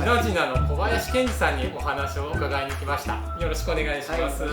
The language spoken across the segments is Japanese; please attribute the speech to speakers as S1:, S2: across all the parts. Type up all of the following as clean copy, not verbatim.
S1: 篠島の小林健二さんにお話を伺いに来ました。よろしくお願いします。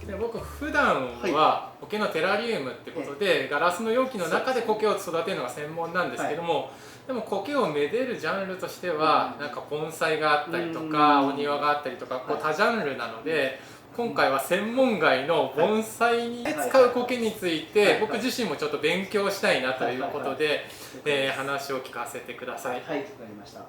S1: で僕普段は苔のテラリウムってことで、ガラスの容器の中で苔を育てるのが専門なんですけども、でも苔をめでるジャンルとしてはなんか盆栽があったりとかお庭があったりとかこう多ジャンルなので、今回は専門外の盆栽に使う苔について僕自身もちょっと勉強したいなということで話を聞かせてください。
S2: はい、わかりました。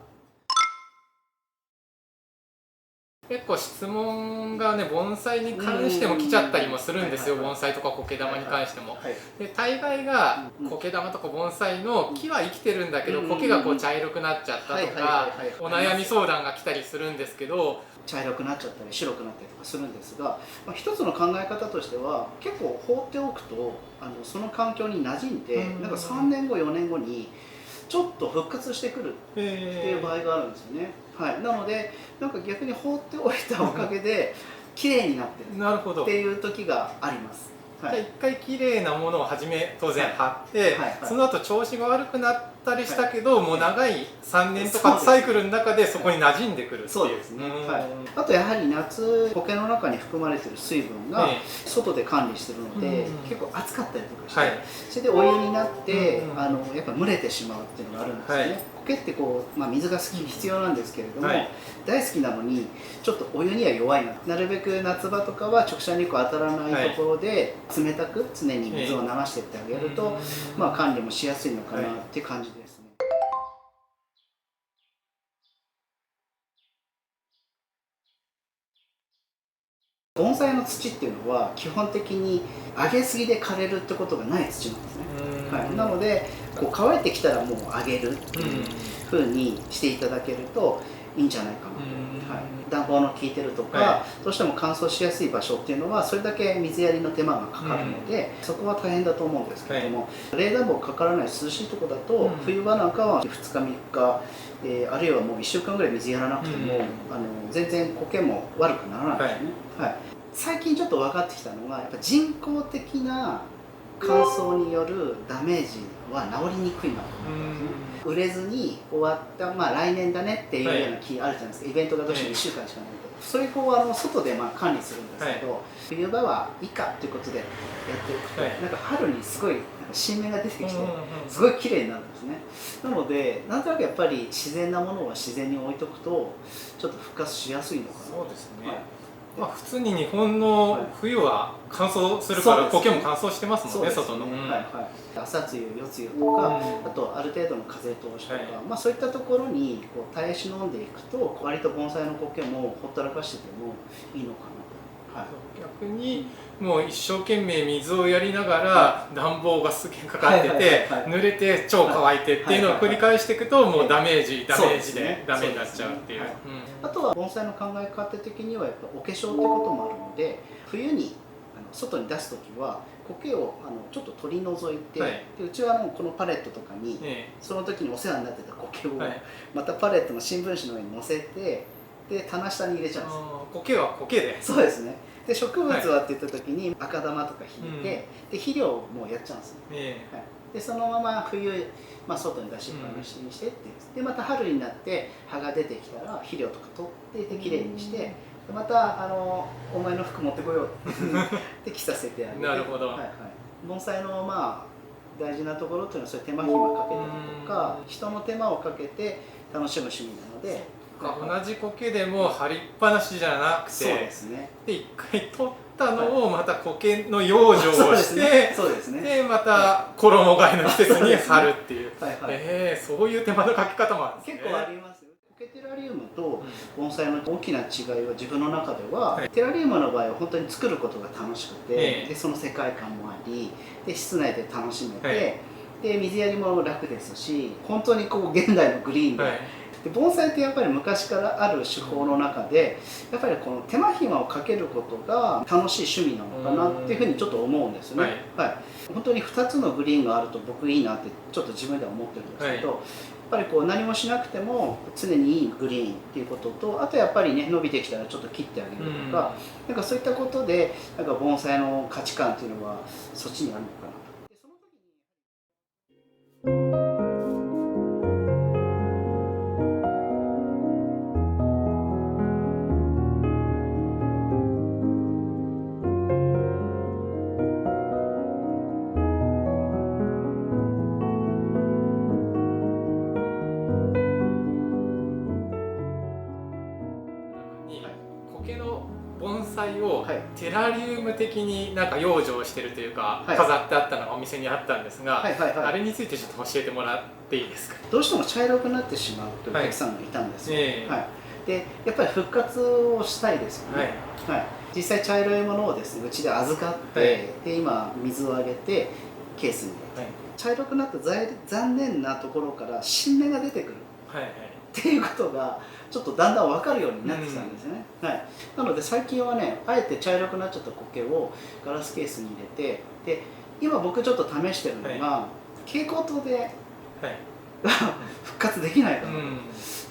S1: 結構質問がね、盆栽に関しても来ちゃったりもするんですよ。盆栽とか苔玉に関しても。で大概が苔玉とか盆栽の木は生きてるんだけど苔がこう茶色くなっちゃったとかお悩み相談が来たりするんですけど、
S2: 茶色くなっちゃったり白くなったりとかするんですが、一つの考え方としては結構放っておくとその環境に馴染んでなんか3年後4年後にちょっと復活してくるっていう場合があるんですよね。はい、なのでなんか逆に放っておいたおかげで綺麗になってるっていう時があります。
S1: 一回綺麗なものを初め当然貼ってその後調子が悪くなったりしたけど、もう長い3年とかサイクルの中でそこに馴染んでくるっていう。
S2: そうですね。あとやはり夏苔の中に含まれている水分が外で管理してるので結構暑かったりとかして、それでお湯になってやっぱ蒸れてしまうっていうのがあるんですよね。苔ってこう、水が必要なんですけれども、大好きなのにちょっとお湯には弱いなるべく夏場とかは直射日光当たらないところで冷たく常に水を流していってあげると、管理もしやすいのかなっていう感じですね。盆栽の土っていうのは基本的に上げすぎで枯れるってことがない土なんですね。なのでこう乾いてきたらもう上げるっていう風にしていただけるといいんじゃないかなと。暖房の効いてるとか、どうしても乾燥しやすい場所っていうのはそれだけ水やりの手間がかかるので、そこは大変だと思うんですけれども、冷暖房かからない涼しいところだと冬場なんかは2日3日、あるいはもう1週間ぐらい水やらなくても、全然苔も悪くならないですね。最近ちょっと分かってきたのがやっぱ人工的な乾燥によるダメージは治りにくいなと思ったんですね。売れずに終わった、来年だねっていうような気あるじゃないですか。イベントがどうしても1週間しかないと、それを外で管理するんですけど、冬場はいいかっていうことでやっていくと、なんか春にすごい新芽が出てきてすごい綺麗になるんですね。なのでなんとなくやっぱり自然なものは自然に置いとくとちょっと復活しやすいのかな。
S1: そうですね。普通に日本の冬は乾燥するから苔も乾燥してますもんね、外の。
S2: 朝露夜露とか、あとある程度の風通しとか、そういったところに耐え忍んでいくと割と盆栽の苔もほったらかしててもいいのかなと。
S1: 逆にもう一生懸命水をやりながら暖房がすげえかかってて濡れて超乾いてっていうのを繰り返していくともうダメージでダメになっちゃうっていう。
S2: あとは盆栽の考え方的にはやっぱお化粧ってこともあるので、冬に外に出す時は苔をちょっと取り除いて、でうちはこのパレットとかにその時にお世話になってた苔をまたパレットの新聞紙の上に乗せて、で棚下に入れちゃうんですよ。
S1: 苔は苔で。
S2: そうですね。で植物はって言った時に赤玉とか引いて、で肥料をもうやっちゃうんですね。でそのまま冬、外に出しっぱなしにしてってでまた春になって葉が出てきたら肥料とか取ってきれいにして、でまたお前の服持ってこようって着させてあげて。
S1: なるほど。
S2: 盆栽の大事なところっていうのはそういう手間暇かけたりとか人の手間をかけて楽しむ趣味なので。
S1: 同じ苔でも貼りっぱなしじゃなくて、で一回取ったのをまた苔の養生をして、でまた衣替えの季節に貼るっていう、そういう手間のかけ方もあるんですね。
S2: 結構ありますよ。苔テラリウムと盆栽の大きな違いは自分の中では、テラリウムの場合は本当に作ることが楽しくて、でその世界観もあり、で室内で楽しめて、で水やりも楽ですし、本当に現代のグリーンで。盆栽ってやっぱり昔からある手法の中でやっぱりこの手間暇をかけることが楽しい趣味なのかなっていうふうにちょっと思うんですね。本当に2つのグリーンがあると僕いいなってちょっと自分では思ってるんですけど、やっぱり何もしなくても常にいいグリーンっていうことと、あとやっぱりね伸びてきたらちょっと切ってあげるとか、なんかそういったことでなんか盆栽の価値観っていうのはそっちにあるのかなと。
S1: 苔の盆栽を
S2: はい
S1: テラリウム的になんか養生してるというか、
S2: はい
S1: 飾ってあったのがお店にあったんですが、
S2: はいはいはい
S1: あれについてちょっと教えてもらっていいですか？
S2: どうしても茶色くなってしまうというお客さんがいたんですよ、はいでやっぱり復活をしたいですよね、はい実際茶色いものをですねうちで預かって、
S1: はい
S2: で今水をあげてケースに入れて、茶色くなった残念なところから新芽が出てくるっていうことがちょっとだんだん分かるようになってきたんですね、はい、なので最近はねあえて茶色くなっちゃった苔をガラスケースに入れて、で今僕ちょっと試してるのが、蛍光灯で復活できないかな、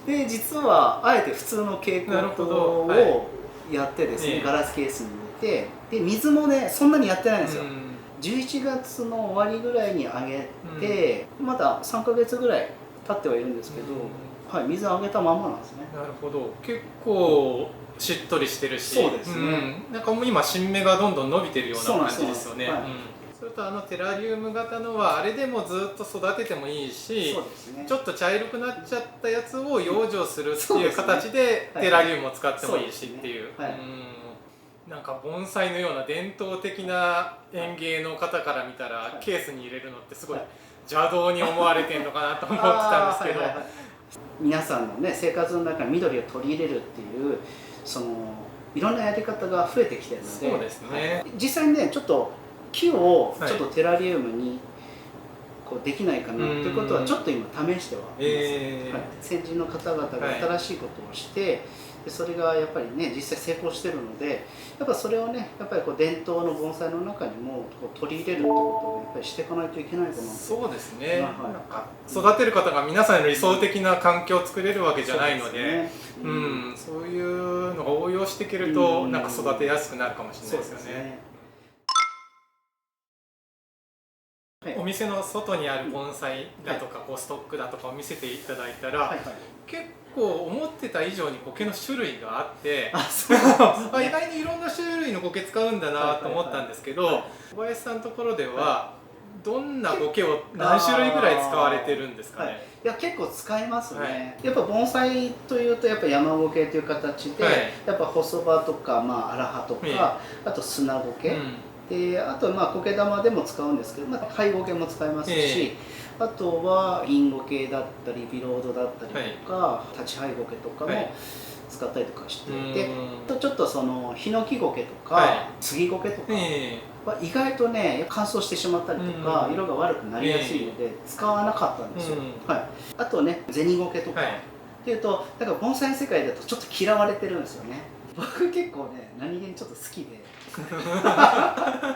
S2: で実はあえて普通の蛍光灯をやってですね、ガラスケースに入れて、で水もねそんなにやってないんですよ、11月の終わりぐらいにあげて、まだ3ヶ月ぐらい経ってはいるんですけど、はい、水あげたままなんですね。
S1: なるほど、結構しっとりしてるし、
S2: そうですね、
S1: なんかもう今新芽がどんどん伸びてるような感じですよね。それとテラリウム型のはあれでもずっと育ててもいいし、
S2: そうですね、
S1: ちょっと茶色くなっちゃったやつを養生するっていう形でテラリウムを使ってもいいしっていう。なんか盆栽のような伝統的な園芸の方から見たら、ケースに入れるのってすごい邪道に思われてるのかなと思ってたんですけど、
S2: 皆さんのね生活の中に緑を取り入れるっていういろんなやり方が増えてきてるので、
S1: そうですね、
S2: 実際にねちょっと木をちょっとテラリウムにこうできないかなということはちょっと今試してはいます、先人の方々が新しいことをして、でそれがやっぱりね実際成功してるので、やっぱそれをねやっぱりこう伝統の盆栽の中にもこう取り入れるってことをやっぱりしていかないといけないかな。
S1: そうですね、なんか育てる方が皆さんの理想的な環境を作れるわけじゃないので、そういうのが応用していけるとなんか育てやすくなるかもしれないですよね。お店の外にある盆栽だとかこうストックだとかを見せていただいたら、結構思ってた以上に苔の種類があって意外にいろんな種類の苔使うんだなと思ったんですけど、小林さんのところではどんな苔を何種類ぐらい使われてるんですかね？
S2: いや結構使いますね、やっぱ盆栽というとやっぱ山苔という形で、やっぱ細葉とか荒葉とか、あと砂苔、であと苔玉でも使うんですけど、灰苔も使いますし、あとは銀苔だったりビロードだったりとか、立ち灰苔とかも使ったりとかしていて、ちょっとヒノキ苔とか杉苔とかは意外とね乾燥してしまったりとか、色が悪くなりやすいので使わなかったんですよ、あとね銭苔とかっていうとだから盆栽の世界だとちょっと嫌われてるんですよね。僕結構ね何気にちょっと好きで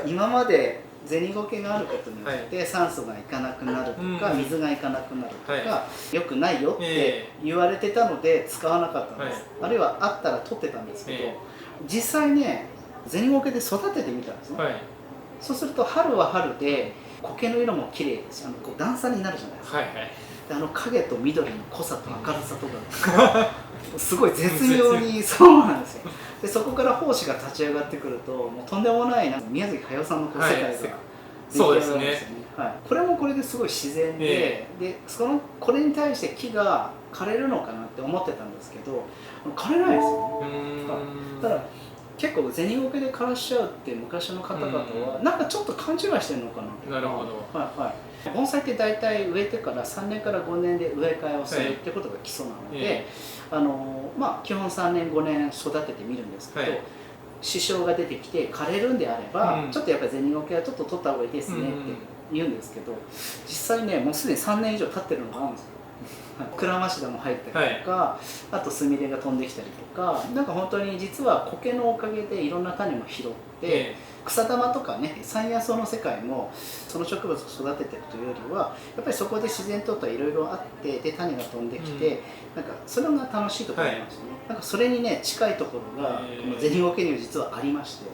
S2: 今まで銭苔があることによって酸素がいかなくなるとか、水がいかなくなるとか、良くないよって言われてたので使わなかったんです、あるいはあったら取ってたんですけど、実際ね銭苔で育ててみたんですね、そうすると春は春で苔の色も綺麗ですよ、こう段差になるじゃないですか、で影と緑の濃さと明るさとかすごい絶妙にそうなんですよ。でそこから胞子が立ち上がってくるともうとんでもない宮崎駿さんの世界が出来上がるんですよね。これもこれですごい自然で、これに対して木が枯れるのかなって思ってたんですけど枯れないですよね。ただ結構銭苔で枯らしちゃうって昔の方々はなんかちょっと勘違いしてるのかな。
S1: なるほど。
S2: 盆栽って大体植えてから3年から5年で植え替えをするってことが基礎なので、基本3年5年育ててみるんですけど、支障が出てきて枯れるんであれば、ちょっとやっぱり銭苔はちょっと取った方がいいですねって言うんですけど、実際ねもうすでに3年以上経ってるのがあるんですよ。クラマシダも入ったりとか、あとスミレが飛んできたりとか、なんか本当に実は苔のおかげでいろんな種も拾って、草玉とかね山野草の世界もその植物を育ててるというよりはやっぱりそこで自然といろいろあってで種が飛んできて、なんかそれが楽しいところなんですよね。なんかそれにね近いところがこの銭苔には実はありまして、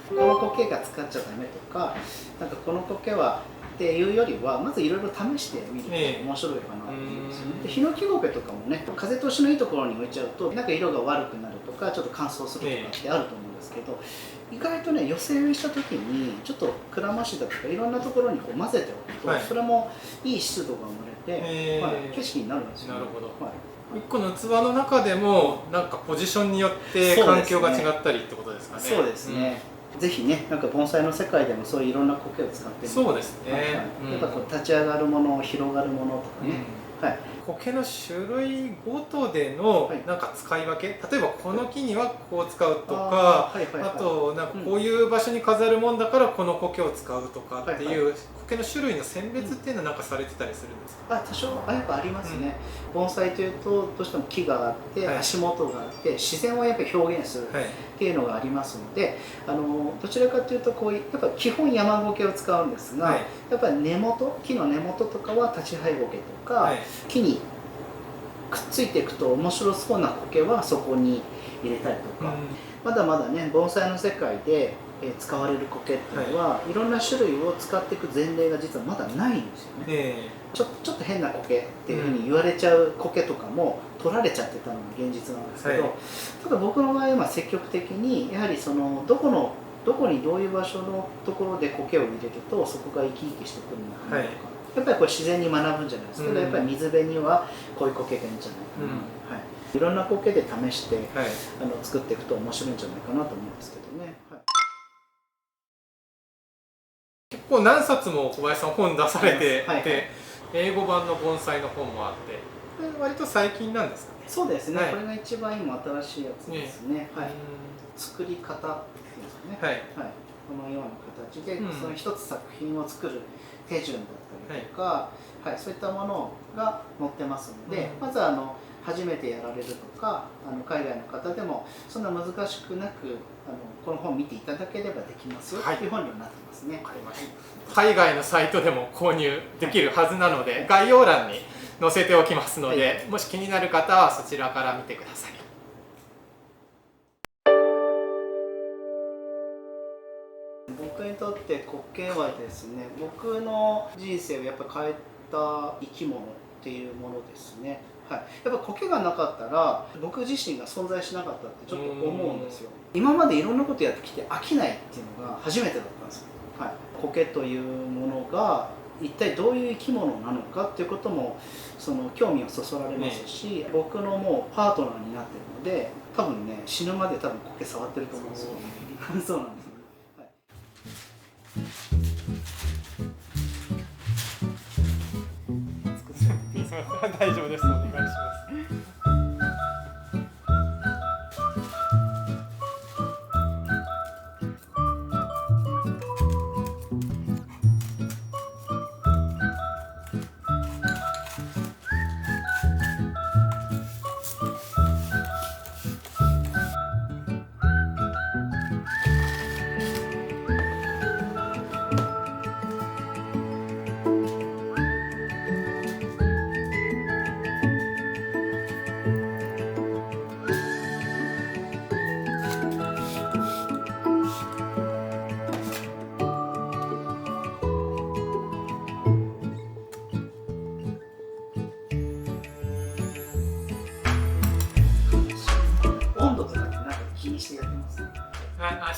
S2: この苔が使っちゃダメとか、なんかこの苔はっていうよりはまずいろいろ試してみると面白いかなと思うんですよね。でヒノキ苔とかもね風通しのいいところに置いちゃうとなんか色が悪くなるとかちょっと乾燥するとかってあると思うんですけど、意外とね寄せ植えした時にちょっとクラマシダとかいろんなところにこう混ぜておくと、それもいい湿度が生まれて、景色になるんですよね。
S1: なるほど。1個の器の中でもなんかポジションによって環境が違ったりってことですかね。
S2: そうですね、ぜひね、なんか盆栽の世界でもそういういろんな苔を使ってみて、
S1: そうですね、
S2: やっぱこう立ち上がるもの、広がるものとかね、はい、
S1: 苔の種類ごとでのなんか使い分け、例えばこの木にはこう使うとか、あとなんかこういう場所に飾るもんだからこの苔を使うとかっていう苔の種類の選別っていうのはなんかされてたりするんですか？
S2: 多少やっぱありますね、盆栽というとどうしても木があって、足元があって自然をやっぱり表現するっていうのがありますので、どちらかというとこうやっぱ基本山苔を使うんですが、やっぱり根元、木の根元とかは立ち生え苔とか、木にくっついていくと面白そうな苔はそこに入れたりとか、まだまだね盆栽の世界で使われる苔っていうのは、いろんな種類を使っていく前例が実はまだないんですよね。ちょっと変な苔っていうふうに言われちゃう苔とかも取られちゃってたのが現実なんですけど、ただ僕の場合は積極的にやはりそのどこにどういう場所のところで苔を入れるとそこが生き生きしてくるのかなとか、やっぱりこれ自然に学ぶんじゃないですけど、やっぱり水辺にはこういう苔がいいんじゃないかな、いろんな苔で試して、作っていくと面白いんじゃないかなと思うんですけどね。
S1: 結構何冊も小林さん本出されてて、英語版の盆栽の本もあって、割と最近なんですかね。
S2: そうですね、これが一番今新しいやつですね。作り方っていうんですかね、このような形で、その一つ作品を作る手順だったりとか、そういったものが載ってますので、まず初めてやられるとか、海外の方でもそんな難しくなくこの本を見ていただければできますよという本になってますね。
S1: 海外のサイトでも購入できるはずなので、概要欄に載せておきますので、もし気になる方はそちらから見てください。
S2: 僕にとって苔はですね、僕の人生をやっぱ変えた生き物っていうものですね。やっぱ苔がなかったら僕自身が存在しなかったってちょっと思うんですよ。今までいろんなことやってきて飽きないっていうのが初めてだったんですよ。苔というものが一体どういう生き物なのかっていうことも興味をそそられますし、僕のもうパートナーになってるので、多分ね死ぬまで多分苔触ってると思うんですよ。そうなんです。
S1: 大丈夫です。お願いします。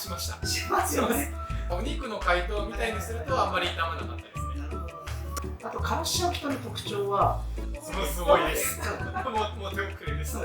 S1: しました。
S2: しますよね。
S1: お肉の解凍みたいにするとあんまり傷まなかったですね。
S2: あとカルシオキトの特徴は
S1: すごいです。もう手遅れです。